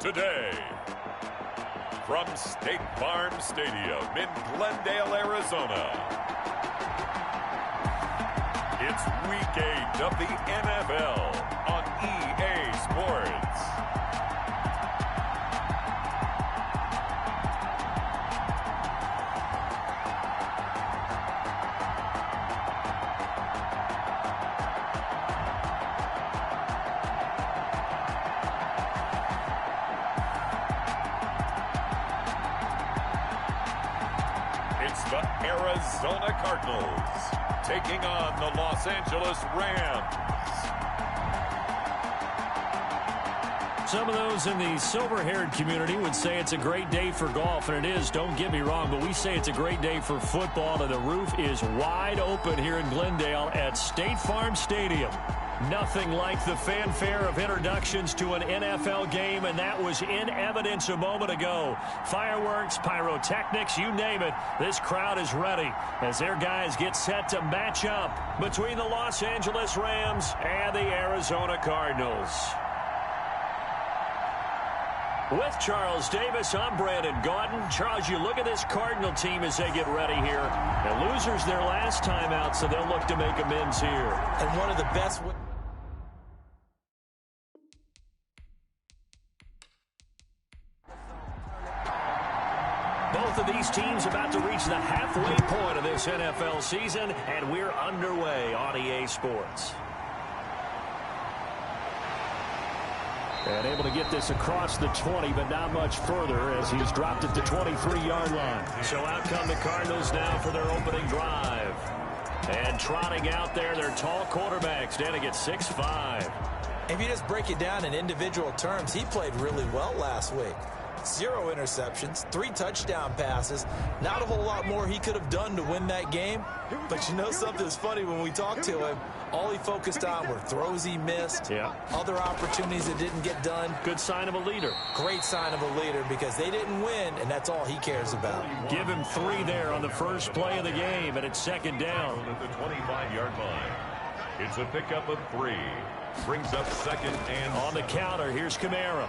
today. From State Farm Stadium in Glendale, Arizona, it's Week 8 of the NFL on EA Sports. It's the Arizona Cardinals taking on the Los Angeles Rams. Some of those in the silver-haired community would say it's a great day for golf, and it is, don't get me wrong, but we say it's a great day for football, and the roof is wide open here in Glendale at State Farm Stadium. Nothing like the fanfare of introductions to an NFL game, and that was in evidence a moment ago. Fireworks, pyrotechnics, you name it. This crowd is ready as their guys get set to match up between the Los Angeles Rams and the Arizona Cardinals. With Charles Davis, I'm Brandon Gaudin. Charles, you look at this Cardinal team as they get ready here. The losers their last time out, so they'll look to make amends here. And one of the best... Both of these teams about to reach the halfway point of this NFL season, and we're underway on EA Sports. And able to get this across the 20, but not much further as he's dropped it to 23-yard line. So out come the Cardinals now for their opening drive. And trotting out there, their tall quarterback standing at 6'5". If you just break it down in individual terms, he played really well last week. 0 interceptions, 3 touchdown passes. Not a whole lot more he could have done to win that game. But you know something's funny, when we talked to him, all he focused on were throws he missed, other opportunities that didn't get done. Good sign of a leader. Great sign of a leader because they didn't win, and that's all he cares about. Give him 3 there on the first play of the game, and it's second down. At the 25-yard line, it's a pickup of 3. Brings up second and on the counter, here's Kamara.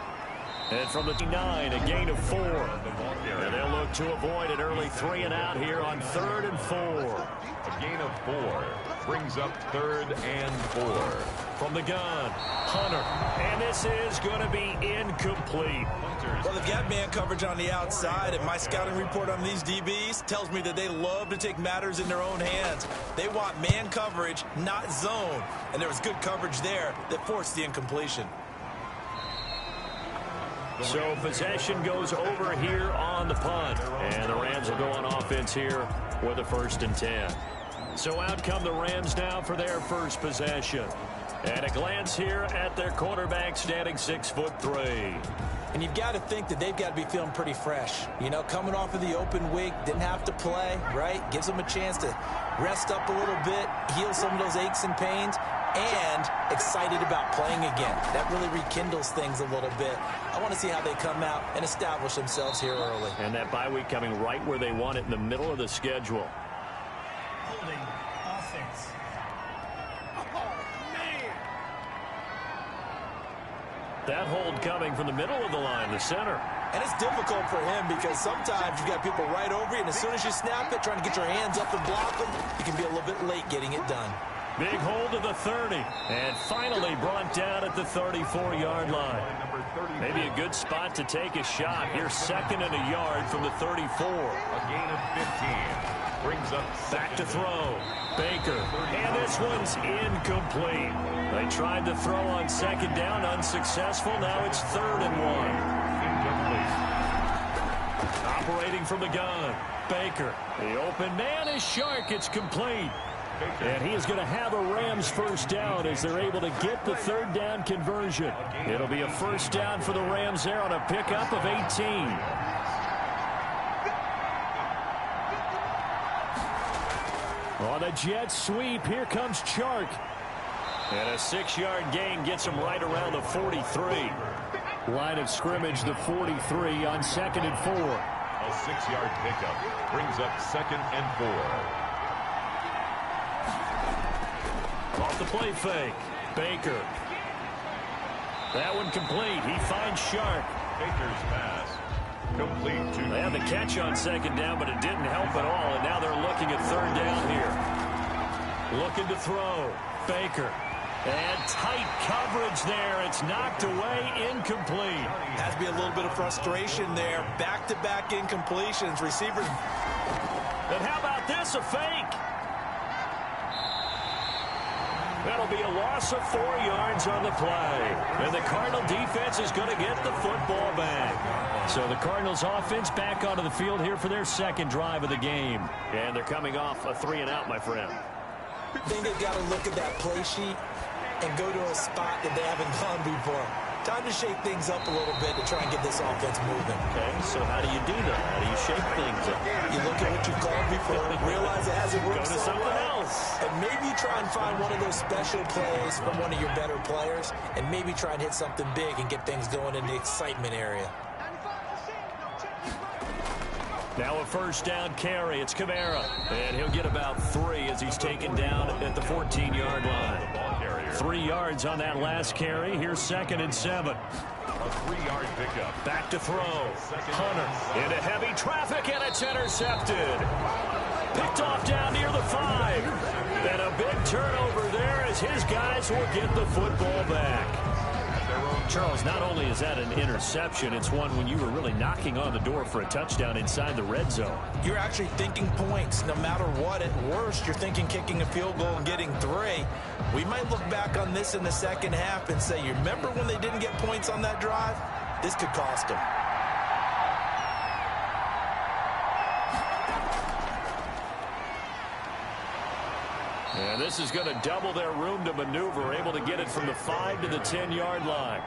And from the 9, a gain of 4. And they'll look to avoid an early 3 and out here on 3rd and 4. A gain of 4 brings up 3rd and 4. From the gun, Hunter. And this is going to be incomplete. Well, they've got man coverage on the outside, and my scouting report on these DBs tells me that they love to take matters in their own hands. They want man coverage, not zone. And there was good coverage there that forced the incompletion. So possession goes over here on the punt. And the Rams will go on offense here with a 1st and 10. So out come the Rams now for their first possession. And a glance here at their quarterback standing 6'3". And you've got to think that they've got to be feeling pretty fresh. You know, coming off of the open week, didn't have to play, right? Gives them a chance to rest up a little bit, heal some of those aches and pains, and excited about playing again. That really rekindles things a little bit. I want to see how they come out and establish themselves here early. And that bye week coming right where they want it, in the middle of the schedule. Holding offense. That hold coming from the middle of the line, the center. And it's difficult for him because sometimes you've got people right over you, and as soon as you snap it, trying to get your hands up and block them, you can be a little bit late getting it done. Big hold to the 30, and finally brought down at the 34-yard line. Maybe a good spot to take a shot. Here, 2nd and a yard from the 34. A gain of 15. Brings up back to throw. Baker. And this one's incomplete. They tried to throw on 2nd down, unsuccessful. Now it's 3rd and 1. Operating from the gun. Baker. The open man is Shark. It's complete. And he is going to have a Rams 1st down as they're able to get the 3rd down conversion. It'll be a 1st down for the Rams there on a pickup of 18. On a jet sweep, here comes Chark. And a 6-yard gain gets him right around the 43. Line of scrimmage, the 43 on 2nd and 4. A 6-yard pickup brings up 2nd and 4. Off the play fake. Baker. That one complete. He finds Shark. Baker's pass. Complete to... They had the catch on second down, but it didn't help at all, and now they're looking at third down here. Looking to throw. Baker. And tight coverage there. It's knocked away, incomplete. Has to be a little bit of frustration there. Back-to-back incompletions. Receivers. And how about this, a fake? That'll be a loss of 4 yards on the play. And the Cardinal defense is going to get the football back. So the Cardinals offense back onto the field here for their second drive of the game. And they're coming off a 3-and-out, my friend. I think they've got to look at that play sheet and go to a spot that they haven't gone before. Time to shake things up a little bit to try and get this offense moving. Okay, so how do you do that? How do you shake things up? You look at what you've called before, realize it hasn't worked Go to so something well, else. and maybe try and find one of those special plays from one of your better players, and maybe try and hit something big and get things going in the excitement area. Now a first down carry. It's Kamara. And he'll get about 3 as he's taken down at the 14-yard line. 3 yards on that last carry. Here's 2nd and 7. A 3-yard pickup. Back to throw. Hunter into heavy traffic, and it's intercepted. Picked off down near the 5. And a big turnover there as his guys will get the football back. Charles, not only is that an interception, it's one when you were really knocking on the door for a touchdown inside the red zone. You're actually thinking points no matter what. At worst, you're thinking kicking a field goal and getting 3. We might look back on this in the second half and say, you remember when they didn't get points on that drive? This could cost them. And this is going to double their room to maneuver, able to get it from the 5 to the 10-yard line.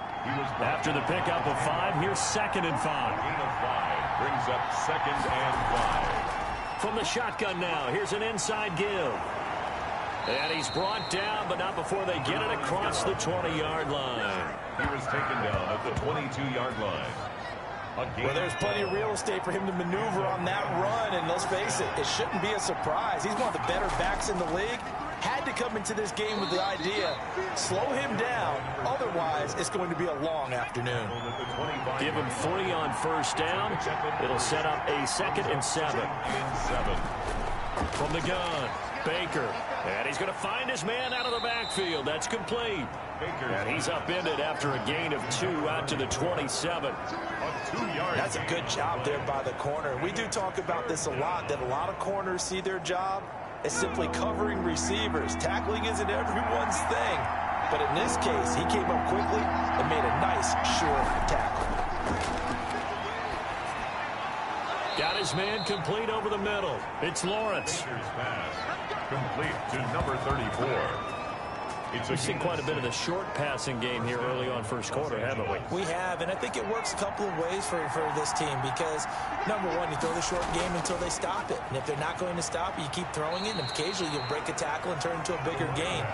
After the pickup of 5, here's 2nd and 5. Gain of 5 brings up 2nd and 5. From the shotgun now, here's an inside give. And he's brought down, but not before they get it across the 20-yard line. He was taken down at the 22-yard line. Well, there's plenty of real estate for him to maneuver on that run, and let's face it, it shouldn't be a surprise. He's one of the better backs in the league. Had to come into this game with the idea, slow him down, otherwise it's going to be a long afternoon. Give him 3 on first down. It'll set up a 2nd and 7. From the gun, Baker. And he's going to find his man out of the backfield. That's complete. And he's upended after a gain of 2 out to the 27. That's a good job there by the corner. We do talk about this a lot, that a lot of corners see their job as simply covering receivers. Tackling isn't everyone's thing. But in this case, he came up quickly and made a nice, sure tackle. Got his man complete over the middle. It's Lawrence. Complete to number 34. We've seen quite a bit of the short passing game here early on first quarter, haven't we? We have, and I think it works a couple of ways for this team because, number one, you throw the short game until they stop it. And if they're not going to stop it, you keep throwing it, and occasionally you'll break a tackle and turn it into a bigger gain.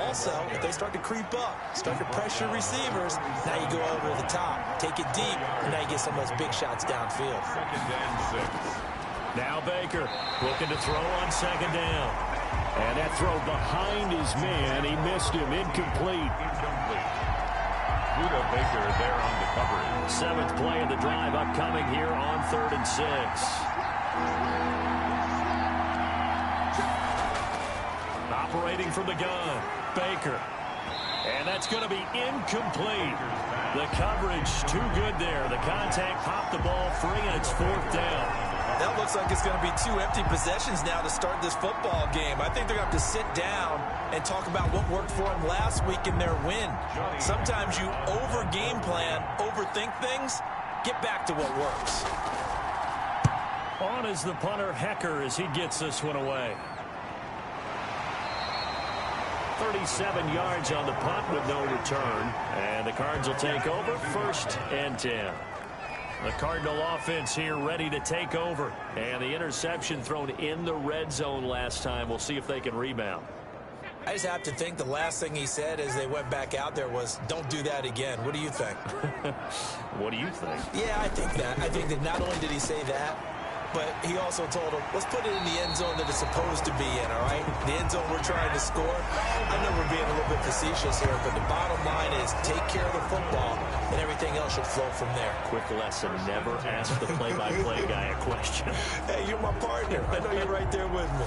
Also, if they start to creep up, start to pressure receivers, now you go over the top, take it deep, and now you get some of those big shots downfield. 2nd and 6. Now Baker looking to throw on 2nd down. And that throw behind his man, he missed him, incomplete. Luda Baker there on the coverage. 7th play of the drive upcoming here on 3rd and 6. Operating from the gun, Baker. And that's going to be incomplete. The coverage too good there. The contact popped the ball free, and it's 4th down. That looks like it's going to be 2 empty possessions now to start this football game. I think they're going to have to sit down and talk about what worked for them last week in their win. Sometimes you over-game plan, overthink things. Get back to what works. On is the punter, Hecker, as he gets this one away. 37 yards on the punt with no return. And the Cards will take over 1st and 10. The Cardinal offense here ready to take over. And the interception thrown in the red zone last time. We'll see if they can rebound. I just have to think the last thing he said as they went back out there was, don't do that again. What do you think? What do you think? Yeah, I think that. I think that not only did he say that, but he also told him, let's put it in the end zone that it's supposed to be in, all right? The end zone we're trying to score. I know we're being a little bit facetious here, but the bottom line is take care of the football, and everything else should flow from there. Quick lesson, never ask the play-by-play guy a question. Hey, you're my partner. I know you're right there with me.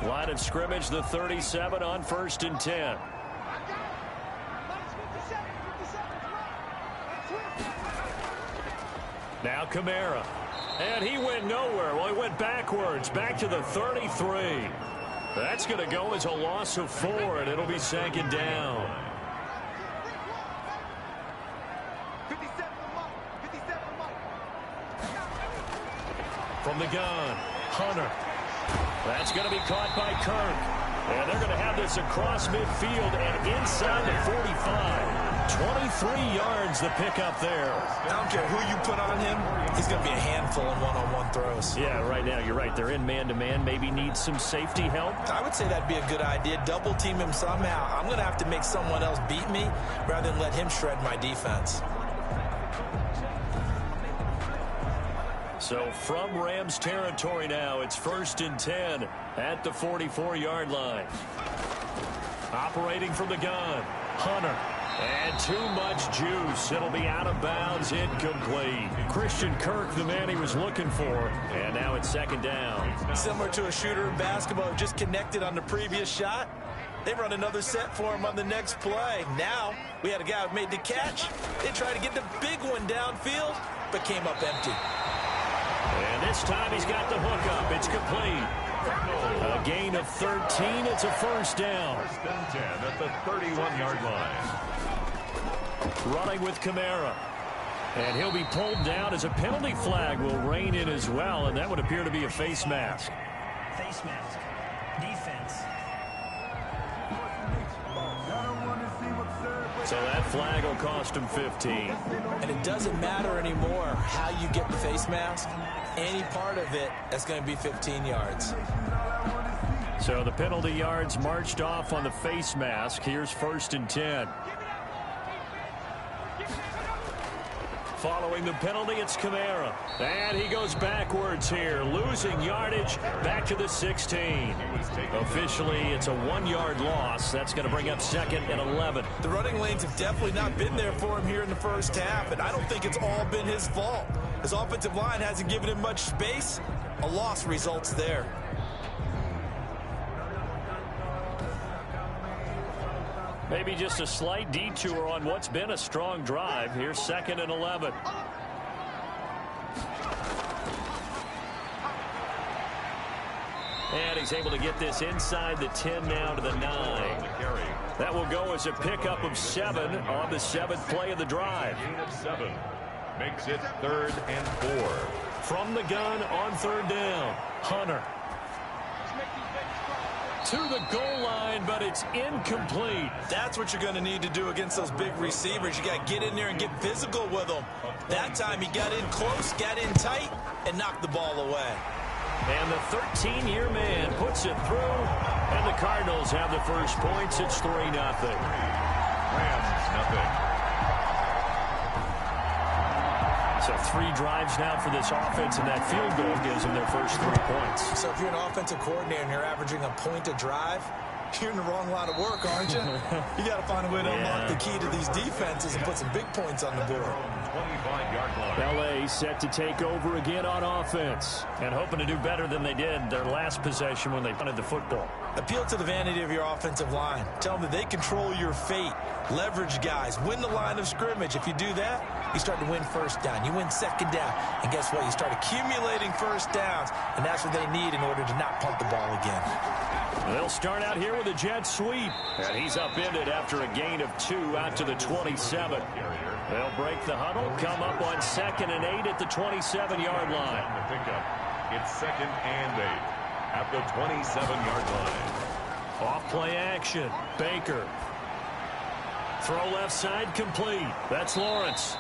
Line of scrimmage, the 37 on 1st and 10. Now Kamara. And he went nowhere. Well, he went backwards, back to the 33. That's going to go as a loss of 4, and it'll be 2nd down. From the gun, Hunter. That's going to be caught by Kirk. And they're going to have this across midfield and inside the 45. 23 yards the pickup there. I don't care who you put on him. He's going to be a handful in one-on-one throws. Yeah, right now you're right. They're in man-to-man. Maybe needs some safety help. I would say that'd be a good idea. Double team him somehow. I'm going to have to make someone else beat me rather than let him shred my defense. So from Rams territory now, it's 1st and 10 at the 44-yard line. Operating from the gun, Hunter. And too much juice. It'll be out of bounds, incomplete. Christian Kirk, the man he was looking for. And now it's 2nd down. Similar to a shooter in basketball who just connected on the previous shot. They run another set for him on the next play. Now we had a guy who made the catch. They tried to get the big one downfield, but came up empty. And this time he's got the hook up. It's complete. A gain of 13. It's a 1st down. 1st and 10 at the 31-yard line. Running with Kamara. And he'll be pulled down as a penalty flag will rein in as well, and that would appear to be a face mask. Face mask. Defense. So that flag will cost him 15. And it doesn't matter anymore how you get the face mask. Any part of it, that's going to be 15 yards. So the penalty yards marched off on the face mask. Here's 1st and 10. Following the penalty, it's Kamara. And he goes backwards here, losing yardage back to the 16. Officially, it's a 1-yard loss. That's going to bring up 2nd and 11. The running lanes have definitely not been there for him here in the first half, and I don't think it's all been his fault. His offensive line hasn't given him much space. A loss results there. Maybe just a slight detour on what's been a strong drive. Here's 2nd and 11. And he's able to get this inside the 10 now to the 9. That will go as a pickup of 7 on the 7th play of the drive. Gain of 7 makes it 3rd and 4. From the gun on 3rd down, Hunter. To the goal line, but it's incomplete. That's what you're going to need to do against those big receivers. You got to get in there and get physical with them. That time he got in close, got in tight, and knocked the ball away. And the 13-year man puts it through, and the Cardinals have the first points. It's 3-0. Rams, nothing. So 3 drives now for this offense, and that field goal gives them their first 3 points. So if you're an offensive coordinator and you're averaging a point a drive, you're in the wrong line of work, aren't you? You got to find a way to unlock the key to these defenses and put some big points on the board. 25-yard line. L.A. set to take over again on offense and hoping to do better than they did their last possession when they punted the football. Appeal to the vanity of your offensive line. Tell them that they control your fate. Leverage guys. Win the line of scrimmage. If you do that, you start to win 1st down. You win 2nd down. And guess what? You start accumulating 1st downs. And that's what they need in order to not punt the ball again. They'll start out here with a jet sweep. And he's upended after a gain of 2 out to the 27. They'll break the huddle, come up on 2nd and 8 at the 27-yard line. The pickup. It's 2nd and 8 at the 27-yard line. Off play action. Baker. Throw left side complete. That's Lawrence.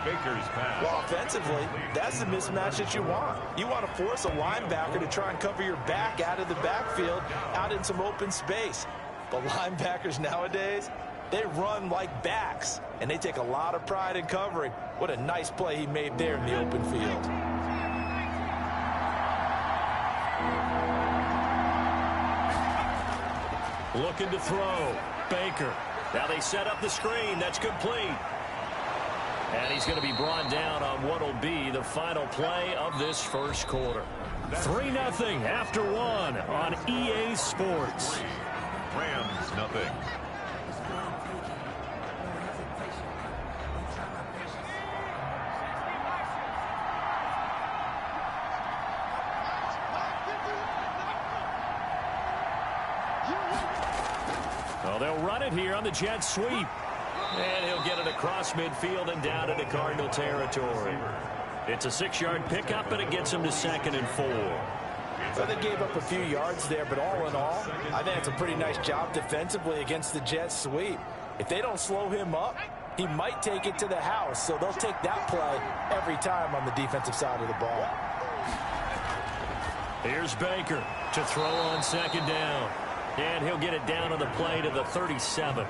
Baker's pass. Well, offensively, that's the mismatch that you want. You want to force a linebacker to try and cover your back out of the backfield, out in some open space. But linebackers nowadays, they run like backs, and they take a lot of pride in covering. What a nice play he made there in the open field. Looking to throw. Baker. Now they set up the screen. That's complete. And he's going to be brought down on what will be the final play of this first quarter. 3-0 after one on EA Sports. Rams nothing. Well, they'll run it here on the jet sweep. And he'll get it across midfield and down into Cardinal territory. It's a 6-yard pickup, and it gets him to 2nd and 4. So they gave up a few yards there, but all in all, I think it's a pretty nice job defensively against the jet sweep. If they don't slow him up, he might take it to the house. So they'll take that play every time on the defensive side of the ball. Here's Baker to throw on 2nd down. And he'll get it down on the play to the 37.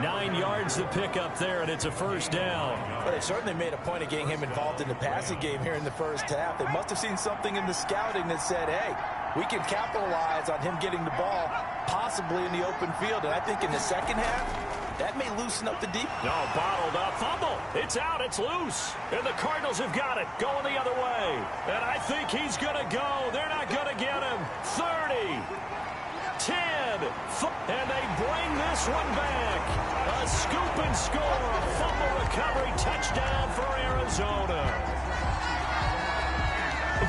9 yards to pick up there, and it's a 1st down. Well, they certainly made a point of getting him involved in the passing game here in the first half. They must have seen something in the scouting that said, hey, we can capitalize on him getting the ball possibly in the open field. And I think in the second half, that may loosen up the deep. No, bottled up. Fumble. It's out. It's loose. And the Cardinals have got it. Going the other way. And I think he's going to go. They're not going to get him. 30. 10, and they bring this one back. A scoop and score, a fumble recovery, touchdown for Arizona.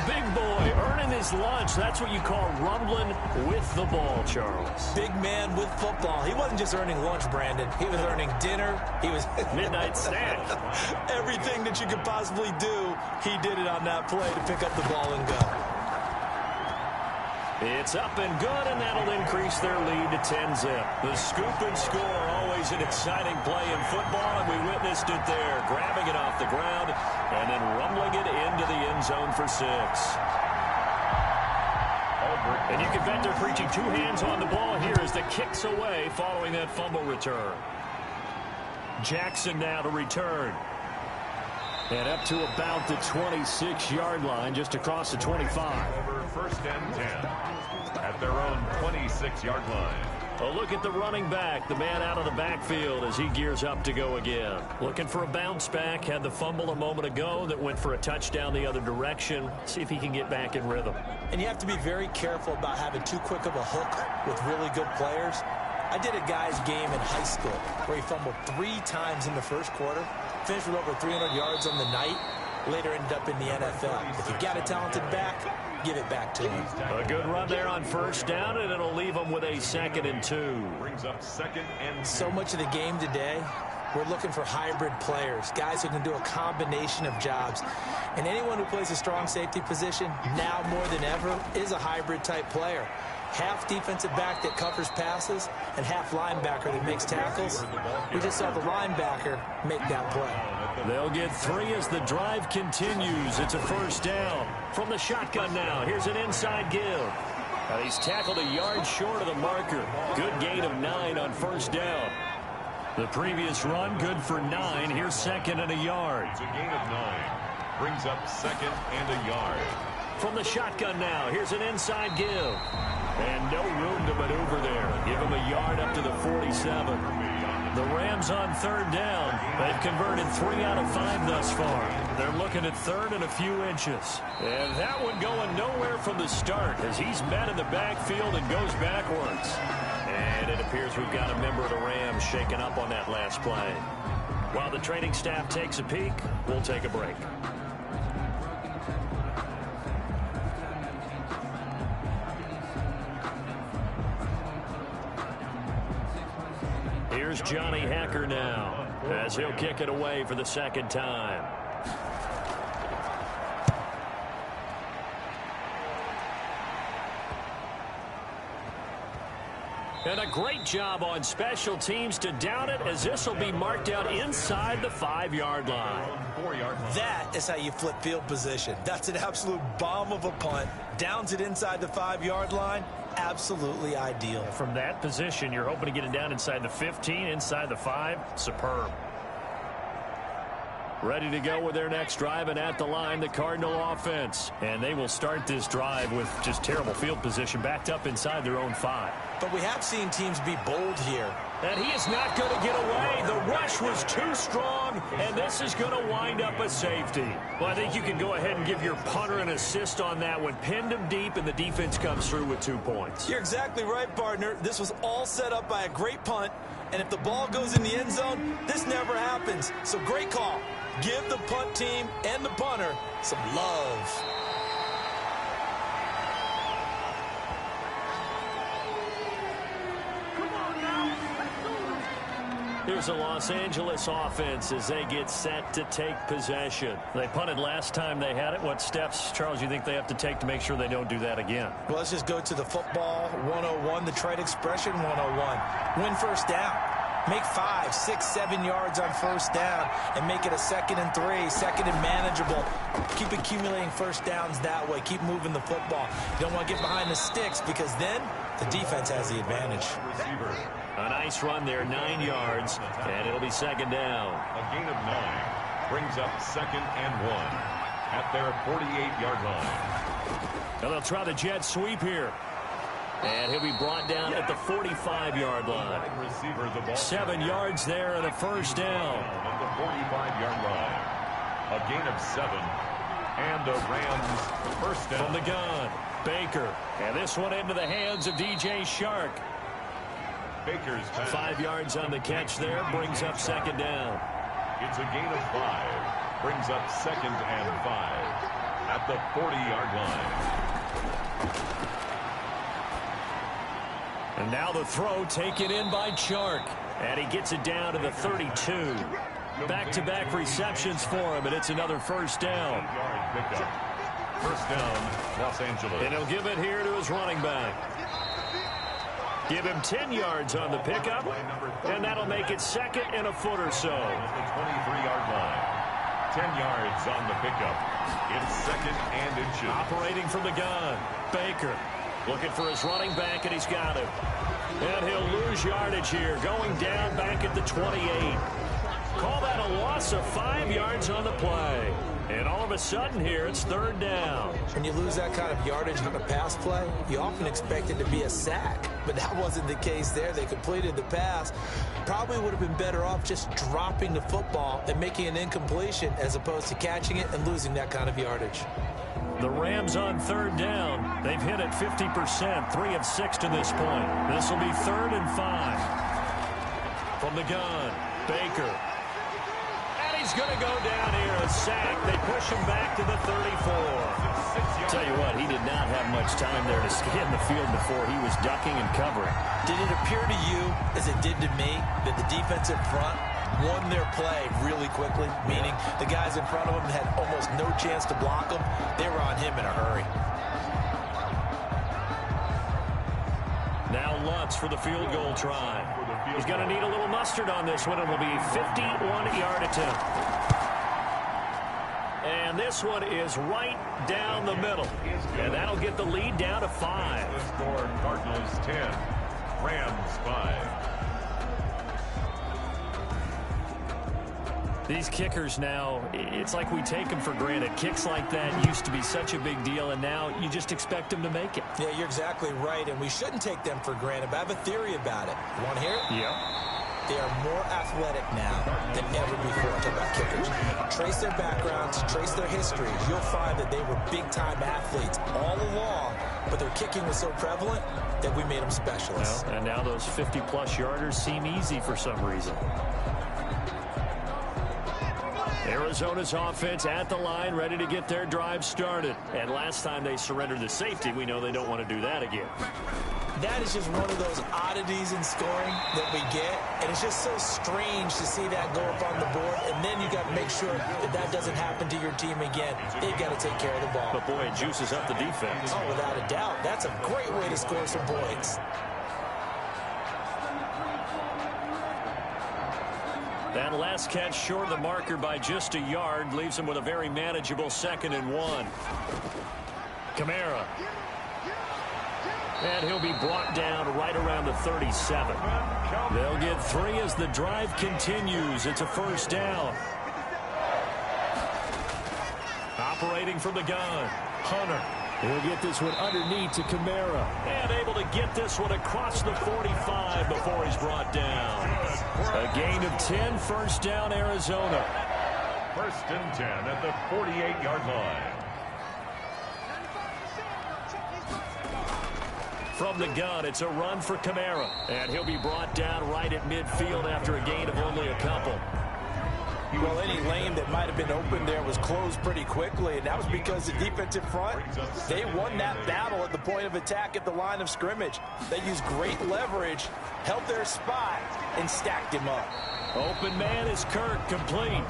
Big boy earning his lunch. That's what you call rumbling with the ball, Charles. Big man with football. He wasn't just earning lunch, Brandon. He was earning dinner. He was midnight snack. Everything that you could possibly do, he did it on that play to pick up the ball and go. It's up and good, and that'll increase their lead to 10-zip. The scoop and score, always an exciting play in football, and we witnessed it there, grabbing it off the ground and then rumbling it into the end zone for 6. And you can bet they're preaching 2 hands on the ball here as the kick's away following that fumble return. Jackson now to return. And up to about the 26-yard line, just across the 25. Over 1st and 10 at their own 26-yard line. A look at the running back, the man out of the backfield as he gears up to go again. Looking for a bounce back, had the fumble a moment ago that went for a touchdown the other direction. See if he can get back in rhythm. And you have to be very careful about having too quick of a hook with really good players. I did a guy's game in high school where he fumbled 3 times in the first quarter, finished with over 300 yards on the night, later ended up in the NFL. If you got a talented back, give it back to him. A good run there on 1st down, and it'll leave them with a 2nd and 2. Brings up 2nd and 2. So much of the game today, we're looking for hybrid players, guys who can do a combination of jobs. And anyone who plays a strong safety position, now more than ever, is a hybrid type player. Half defensive back that covers passes and half linebacker that makes tackles. We just saw the linebacker make that play. They'll get 3 as the drive continues. It's a 1st down. From the shotgun now, here's an inside give. Now he's tackled a yard short of the marker. Good gain of 9 on 1st down. The previous run, good for 9. Here's 2nd and a yard. It's a gain of 9. Brings up 2nd and a yard. From the shotgun now, here's an inside give. And no room to maneuver there. Give him a yard up to the 47. The Rams on 3rd down. They've converted 3 out of 5 thus far. They're looking at 3rd and a few inches. And that one going nowhere from the start as he's met in the backfield and goes backwards. And it appears we've got a member of the Rams shaken up on that last play. While the training staff takes a peek, we'll take a break. Here's Johnny Hacker now as he'll kick it away for the 2nd time. And a great job on special teams to down it, as this will be marked out inside the 5-yard line. That is how you flip field position. That's an absolute bomb of a punt. Downs it inside the 5-yard line. Absolutely ideal. From that position, you're hoping to get it down inside the 15, inside the 5. Superb. Ready to go with their next drive, and at the line, the Cardinal offense. And they will start this drive with just terrible field position, backed up inside their own 5. But we have seen teams be bold here. And he is not going to get away. The rush was too strong, and this is going to wind up a safety. Well, I think you can go ahead and give your punter an assist on that one. Pinned him deep, and the defense comes through with 2 points. You're exactly right, partner. This was all set up by a great punt, and if the ball goes in the end zone, this never happens. So great call. Give the punt team and the punter some love. Here's the Los Angeles offense as they get set to take possession. They punted last time they had it. What steps, Charles, you think they have to take to make sure they don't do that again? Well, let's just go to the football 101, the trite expression 101. Win first down. Make 5, 6, 7 yards on first down and make it a 2nd and 3, 2nd and manageable. Keep accumulating first downs that way. Keep moving the football. You don't want to get behind the sticks because then the defense has the advantage. A nice run there, 9 yards, and it'll be 2nd down. A gain of 9 brings up 2nd and 1 at their 48-yard line. Now they'll try the jet sweep here. And he'll be brought down at the 45-yard line. 7 yards there and a first down. At the 45-yard line. A gain of 7 and a Rams first down. From the gun, Baker. And this one into the hands of DJ Shark. Baker's pass. 5 yards on the catch there, brings up 2nd down. It's a gain of 5. Brings up 2nd and 5 at the 40-yard line. And now the throw taken in by Chark. And he gets it down to the 32. Back-to-back receptions for him, and it's another first down. First down, Los Angeles. And he'll give it here to his running back. Give him 10 yards on the pickup, and that'll make it 2nd and a foot or so. At the 23-yard line. 10 yards on the pickup. It's 2nd and inches. Operating from the gun, Baker. Looking for his running back, and he's got him. And he'll lose yardage here, going down back at the 28. Call that a loss of 5 yards on the play. And all of a sudden here, it's 3rd down. When you lose that kind of yardage on a pass play, you often expect it to be a sack. But that wasn't the case there. They completed the pass. Probably would have been better off just dropping the football and making an incompletion as opposed to catching it and losing that kind of yardage. The Rams on 3rd down. They've hit it 50%, 3 of 6 to this point. This will be 3rd and 5. From the gun, Baker. And he's going to go down here, a sack. They push him back to the 34. Tell you what, he did not have much time there to scan the field before he was ducking and covering. Did it appear to you, as it did to me, that the defensive front won their play really quickly, meaning the guys in front of him had almost no chance to block him? They were on him in a hurry. Now Lutz for the field goal try. He's going to need a little mustard on this one. It will be a 51-yard attempt. And this one is right down the middle. And that'll get the lead down to 5. The score, Cardinals 10, Rams 5. These kickers now, it's like we take them for granted. Kicks like that used to be such a big deal, and now you just expect them to make it. Yeah, you're exactly right, and we shouldn't take them for granted. But I have a theory about it. You want to hear it? Yeah. They are more athletic now than ever before. I'm talking about kickers. Trace their backgrounds, trace their histories. You'll find that they were big-time athletes all along, but their kicking was so prevalent that we made them specialists. Well, and now those 50-plus yarders seem easy for some reason. Arizona's offense at the line, ready to get their drive started. And last time they surrendered the safety, we know they don't want to do that again. That is just one of those oddities in scoring that we get. And it's just so strange to see that go up on the board. And then you got to make sure that that doesn't happen to your team again. They've got to take care of the ball. But, boy, it juices up the defense. Oh, without a doubt. That's a great way to score some points. That last catch short of the marker by just a yard leaves him with a very manageable 2nd and 1. Kamara. And he'll be brought down right around the 37. They'll get 3 as the drive continues. It's a 1st down. Operating from the gun, Hunter. He'll get this one underneath to Kamara. And able to get this one across the 45 before he's brought down. A gain of 10, 1st down, Arizona. 1st and 10 at the 48-yard line. From the gun, it's a run for Kamara. And he'll be brought down right at midfield after a gain of only a couple. Well, any lane that might have been open there was closed pretty quickly, and that was because the defensive front, they won that battle at the point of attack at the line of scrimmage. They used great leverage, held their spot, and stacked him up. Open man is Kirk, complete.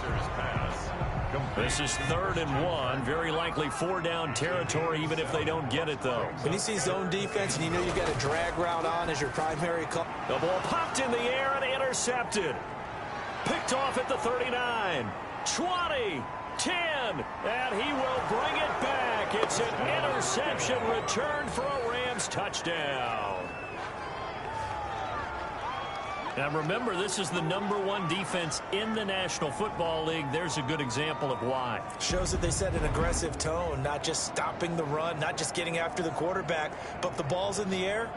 This is 3rd and 1, very likely 4-down territory, even if they don't get it, though. When you see zone defense and you know you've got a drag route on as your primary call. The ball popped in the air and intercepted. Picked off at the 39, 20, 10, and he will bring it back. It's an interception return for a Rams touchdown. Now remember, this is the #1 defense in the National Football League. There's a good example of why. Shows that they set an aggressive tone, not just stopping the run, not just getting after the quarterback, but the ball's in the air.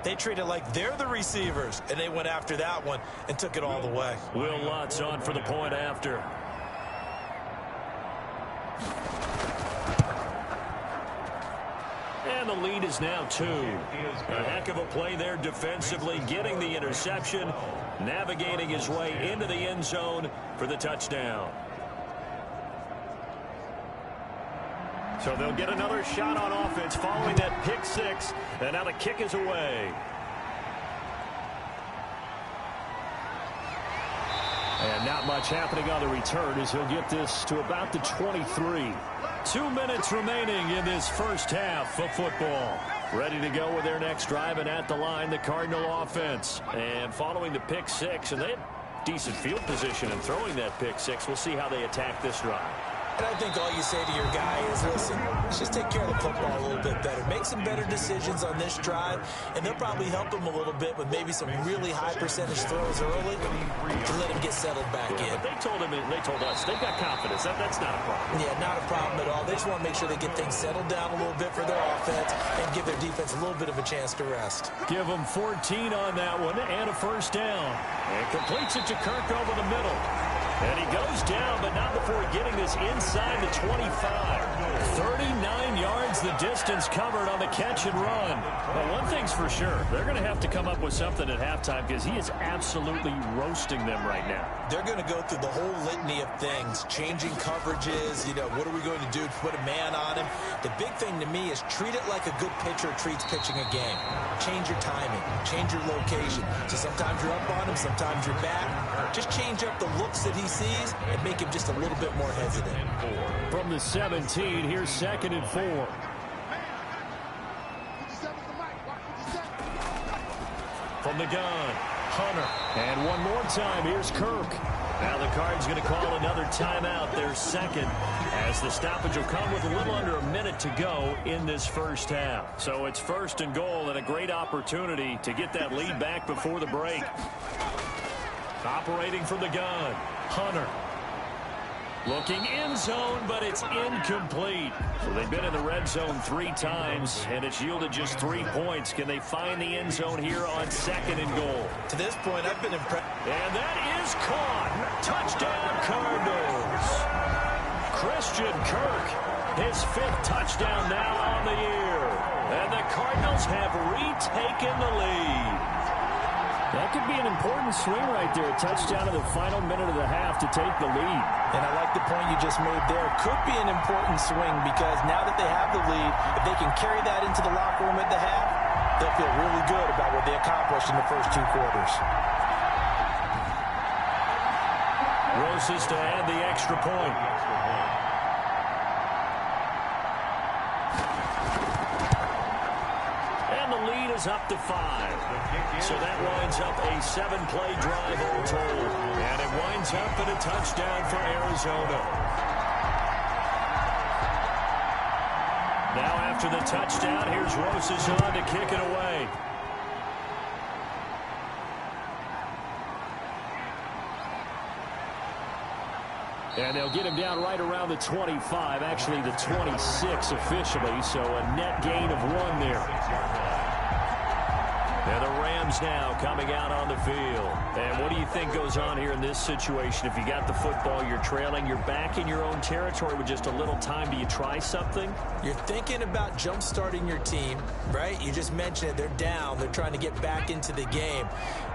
They treat it like they're the receivers, and they went after that one and took it all the way. Will Lutz on for the point after. And the lead is now 2. A heck of a play there defensively, getting the interception, navigating his way into the end zone for the touchdown. So they'll get another shot on offense following that pick 6, and now the kick is away. And not much happening on the return as he'll get this to about the 23. 2 minutes remaining in this 1st half of football. Ready to go with their next drive, and at the line, the Cardinal offense. And following the pick 6, and they had decent field position in throwing that pick 6. We'll see how they attack this drive. And I think all you say to your guy is, listen, let's just take care of the football a little bit better. Make some better decisions on this drive, and they'll probably help him a little bit with maybe some really high percentage throws early to let him get settled back in. But they told us, they've got confidence. That's not a problem. Yeah, not a problem at all. They just want to make sure they get things settled down a little bit for their offense and give their defense a little bit of a chance to rest. Give them 14 on that one and a 1st down. And completes it to Kirk over the middle. And he goes down, but not before getting this inside the 25. 39 yards the distance covered on the catch and run. But one thing's for sure, they're going to have to come up with something at halftime because he is absolutely roasting them right now. They're going to go through the whole litany of things, changing coverages, what are we going to do to put a man on him? The big thing to me is treat it like a good pitcher treats pitching a game. Change your timing, change your location. So sometimes you're up on him, sometimes you're back. Just change up the looks that he sees and make him just a little bit more hesitant. From the 17, here's 2nd and 4. From the gun, Hunter. And one more time, here's Kirk. Now the Cards going to call another timeout, their 2nd, as the stoppage will come with a little under a minute to go in this 1st half. So it's 1st and goal and a great opportunity to get that lead back before the break. Operating from the gun, Hunter. Looking in zone, but it's incomplete. So they've been in the red zone 3 times, and it's yielded just 3 points. Can they find the end zone here on 2nd and goal? To this point, I've been impressed. And that is caught. Touchdown, Cardinals. Christian Kirk, his 5th touchdown now on the year. And the Cardinals have retaken the lead. That could be an important swing right there. A touchdown in the final minute of the half to take the lead. And I like the point you just made there. Could be an important swing because now that they have the lead, if they can carry that into the locker room at the half, they'll feel really good about what they accomplished in the first 2 quarters. Roses to add the extra point. And And the lead is up to 5. So that winds up a 7-play drive all told. And it winds up in a touchdown for Arizona. Now after the touchdown, here's Rosazon to kick it away. And they'll get him down right around the 25, actually the 26 officially, so a net gain of 1 there. And the Rams now coming out on the field. And what do you think goes on here in this situation? If you got the football, you're trailing, you're back in your own territory with just a little time. Do you try something? You're thinking about jump-starting your team, right? You just mentioned it. They're down. They're trying to get back into the game.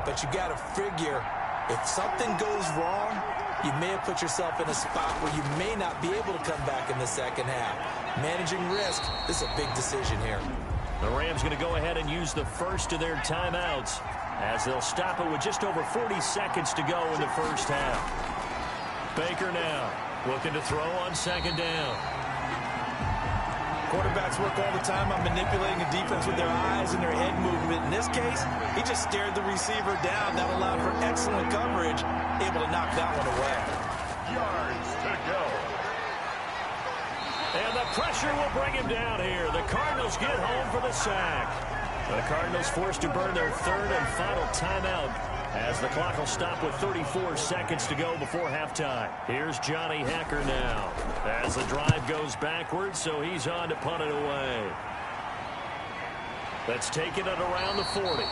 But you got to figure if something goes wrong, you may have put yourself in a spot where you may not be able to come back in the second half. Managing risk, this is a big decision here. The Rams going to go ahead and use the first of their timeouts as they'll stop it with just over 40 seconds to go in the first half. Baker now looking to throw on second down. Quarterbacks work all the time on manipulating a defense with their eyes and their head movement. In this case, he just stared the receiver down. That allowed for excellent coverage, able to knock that one away. Yards to go. And the pressure will bring him down here. The Cardinals get home for the sack. The Cardinals forced to burn their third and final timeout as the clock will stop with 34 seconds to go before halftime. Here's Johnny Hacker now as the drive goes backwards, so he's on to punt it away. Let's take it at around the 40.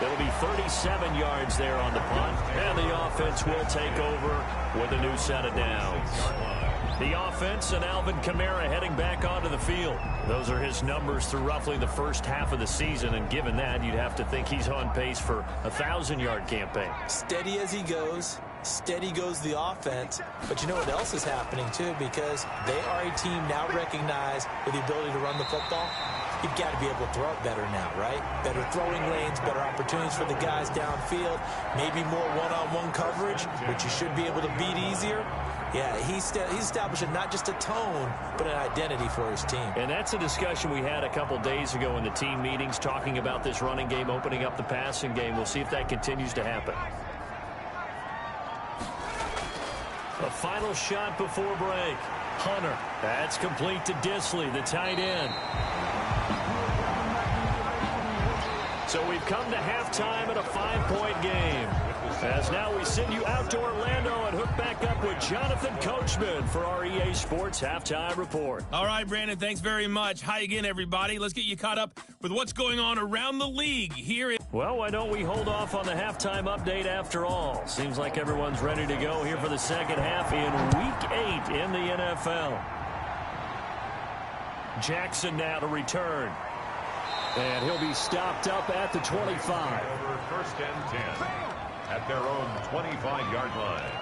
It'll be 37 yards there on the punt, and the offense will take over with a new set of downs. The offense and Alvin Kamara heading back onto the field. Those are his numbers through roughly the first half of the season, and given that, you'd have to think he's on pace for a 1,000-yard campaign. Steady as he goes. Steady goes the offense. But you know what else is happening, too, because they are a team now recognized with the ability to run the football. You've got to be able to throw it better now, right? Better throwing lanes, better opportunities for the guys downfield, maybe more one-on-one coverage, which you should be able to beat easier. Yeah, he's establishing not just a tone, but an identity for his team. And that's a discussion we had a couple days ago in the team meetings, talking about this running game, opening up the passing game. We'll see if that continues to happen. A final shot before break. Hunter. That's complete to Disley, the tight end. So we've come to halftime at a 5-point game. As now we send you out to Orlando and hook back up with Jonathan Coachman for our EA Sports Halftime Report. All right, Brandon, thanks very much. Hi again, everybody. Let's get you caught up with what's going on around the league here. Well, why don't we hold off on the halftime update after all? Seems like everyone's ready to go here for the second half in Week 8 in the NFL. Jackson now to return. And he'll be stopped up at the 25. Over first and 10 at their own 25-yard line.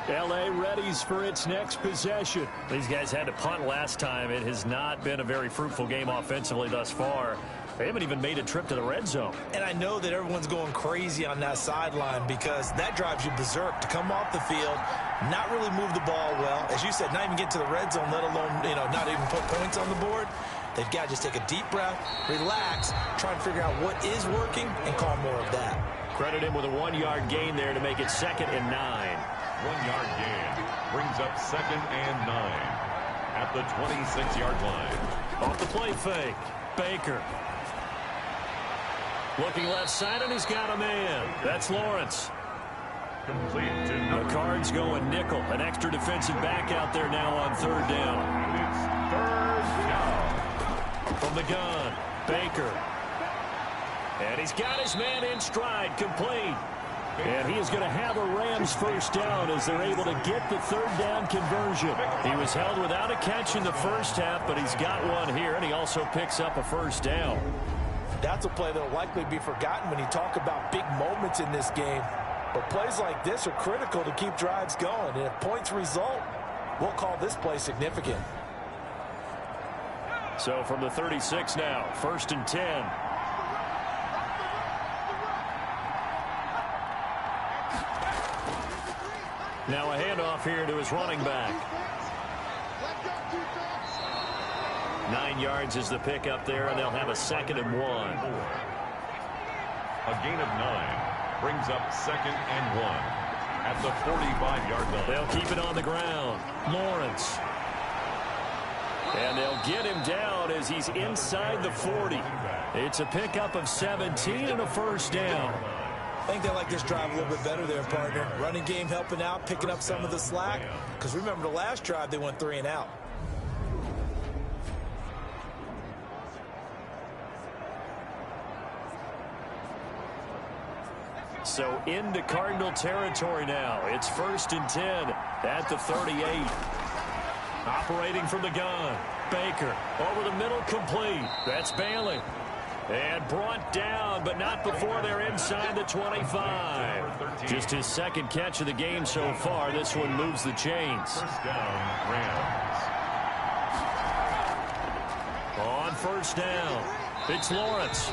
L.A. readies for its next possession. These guys had to punt last time. It has not been a very fruitful game offensively thus far. They haven't even made a trip to the red zone. And I know that everyone's going crazy on that sideline because that drives you berserk to come off the field, not really move the ball well. As you said, not even get to the red zone, let alone, not even put points on the board. They've got to just take a deep breath, relax, try and figure out what is working, and call more of that. Credit him with a 1-yard gain there to make it 2nd and 9. 1-yard gain brings up 2nd and 9 at the 26-yard line. Off the play fake, Baker. Looking left side, and he's got a man. That's Lawrence. Complete to The Cards going nickel. An extra defensive back out there now on 3rd down. It's 3rd down. From the gun, Baker. And he's got his man in stride, complete. And he is going to have a Rams first down as they're able to get the 3rd down conversion. He was held without a catch in the first half, but he's got one here, and he also picks up a first down. That's a play that will likely be forgotten when you talk about big moments in this game. But plays like this are critical to keep drives going. And if points result, we'll call this play significant. So from the 36 now, 1st and 10. Now a handoff here to his running back. 9 yards is the pickup there, and they'll have a 2nd and 1. A gain of 9 brings up 2nd and 1 at the 45-yard line. They'll keep it on the ground. Lawrence. And they'll get him down as he's inside the 40. It's a pickup of 17 and a 1st down. I think they like this drive a little bit better there, partner. Running game helping out, picking up some of the slack. Because remember the last drive, they went 3 and out. So into Cardinal territory now. It's 1st and 10 at the 38. Operating from the gun. Baker over the middle, complete. That's Bailey. And brought down, but not before they're inside the 25. Just his 2nd catch of the game so far. This one moves the chains. 1st down, Rams. On 1st down, it's Lawrence.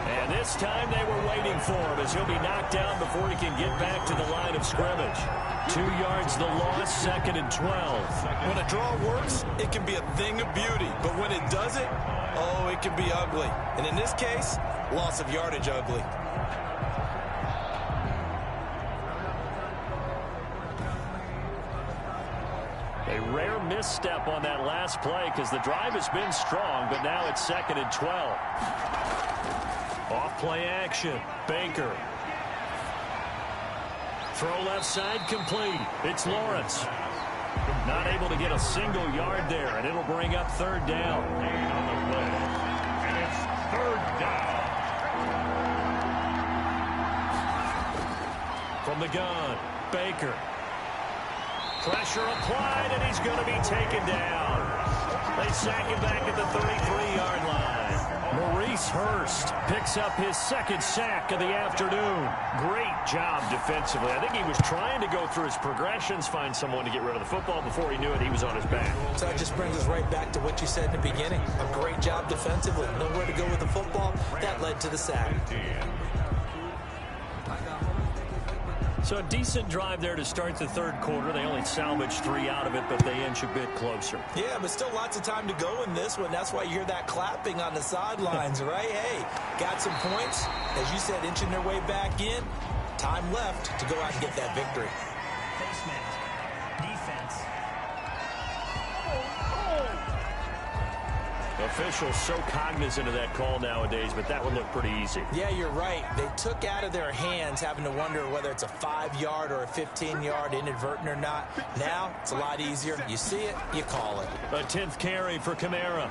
And this time they were waiting for him as he'll be knocked down before he can get back to the line of scrimmage. 2 yards the loss, 2nd and 12. When a draw works, it can be a thing of beauty. But when it doesn't, oh, it can be ugly. And in this case, loss of yardage ugly. A rare misstep on that last play because the drive has been strong, but now it's 2nd and 12. Off play action. Baker. Throw left side complete. It's Lawrence. Not able to get a single yard there, and it'll bring up 3rd down. On the play. And it's 3rd down. From the gun, Baker. Pressure applied, and he's going to be taken down. They sack him back at the 33-yard line. Maurice Hurst picks up his 2nd sack of the afternoon. Great job defensively. I think he was trying to go through his progressions, find someone to get rid of the football. Before he knew it, he was on his back. So that just brings us right back to what you said in the beginning. A great job defensively. Nowhere to go with the football. That led to the sack. So a decent drive there to start the 3rd quarter. They only salvaged 3 out of it, but they inch a bit closer. Yeah, but still lots of time to go in this one. That's why you hear that clapping on the sidelines, right? Hey, got some points. As you said, inching their way back in. Time left to go out and get that victory. Face mask. Defense. Officials so cognizant of that call nowadays, but that one looked pretty easy. Yeah, you're right. They took out of their hands having to wonder whether it's a 5-yard or a 15-yard inadvertent or not. Now, it's a lot easier. You see it, you call it. A 10th carry for Kamara.